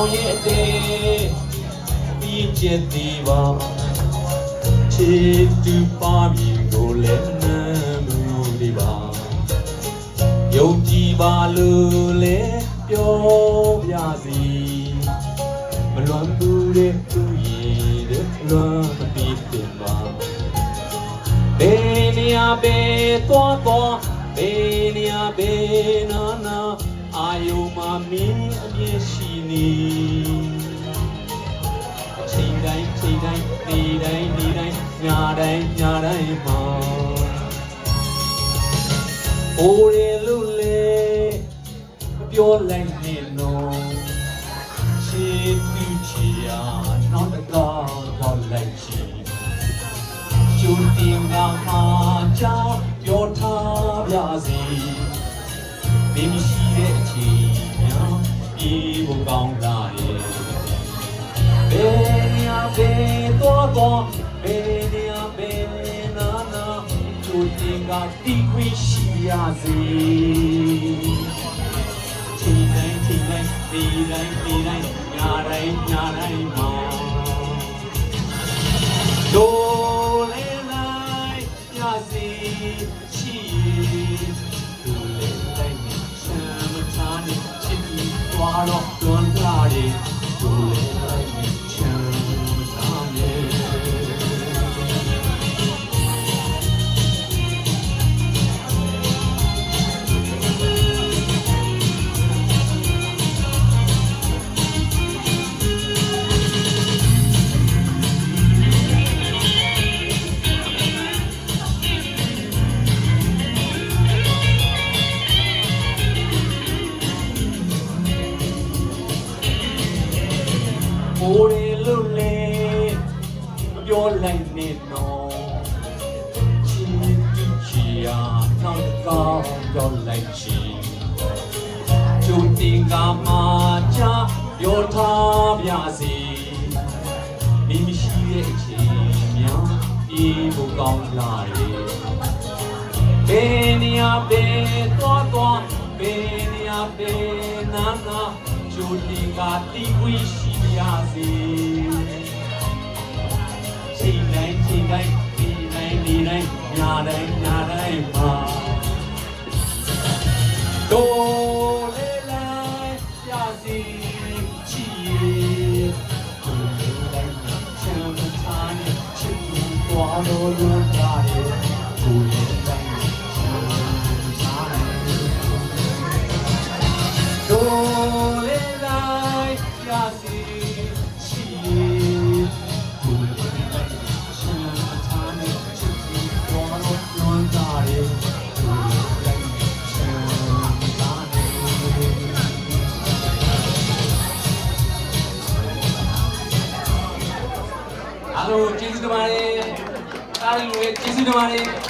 အောင်ရဲ့တဲ့ပြီးကျက်သေးပါချစ်သူပါပြီကိုလည်းနမ်းမှုလေးပါယုံကြည်ပါလို့လဲပြောပြစီမလွန်ဘူးတဲ့သူရဲ့တဲ့လွန်မပြီးတင်ပါဘယ်နေရာပဲသွားသွားဘယ်နေရာပဲနာနာအာယုံမမင်းအမြင်ရှိနေချိန်တိုင်းချိန်တိုင်းနေတိုင်းနေတိုင်းညတိုင်းညတိုင်းမှာအိုးရလို့လေမပြောလိုက်နဲ့နော်ချစ်ပြီးချီရနောက်တကောင်းတော့လိုက်ချီကျူတင်ကမှာကြောက်ပြောထားပြစီမိမရှိတဲ့အချိန်များပြေဖို့ကောင်းလာရဲ့ဘယ်နေရာပဲတော့တော့ဘယ်နေရာပဲနာနာကျူတင်ကတီခွေရှိရစေချိန်တိုင်းချိန်တိုင်းဒီတိုင်းဒီတိုင်းညတိုင်းညတိုင်းမှာတို့လေလိုက်ရစီရှိသူလေလိုက်ချမ်းမသားနေချစ်ပြီးသွားတော့တွန်းလာတယ်သူလေလိုက်ချမ်းမသားနေโอ้ยลุเล่ပြောလိုက်နေတော့ချစ်သူချီယာနောက်ကောင်းပြောလိုက်ချီကျူတင်ကမှာချပြောထားပြစီမိမရှိတဲ့အချိန်များပြေဖို့ကောင်းလာရဲ့ဘယ်နေရာပဲသွားသွားဘယ်နေရာပဲနာနာကျူတင်ကတီးဝီရှိရစီချိန်တိုင်းချိန်တိုင်းဒီတိုင်းဒီတိုင်းညတိုင်းညတိုင်းမှာတို့လေးလိုက်ရစီချီတို့လေးလိုက်ချမ်းမသားနဲ့ချစ်သူသွားလို့လွန်လာရဲ့တို့လေးလိုက်ချမ်းမသားနဲ့တို့လေးလိုက်ရစီအားလုံးကျေးဇူးတင်ပါတယ်အားလုံးကျေးဇူးတင်ပါတယ်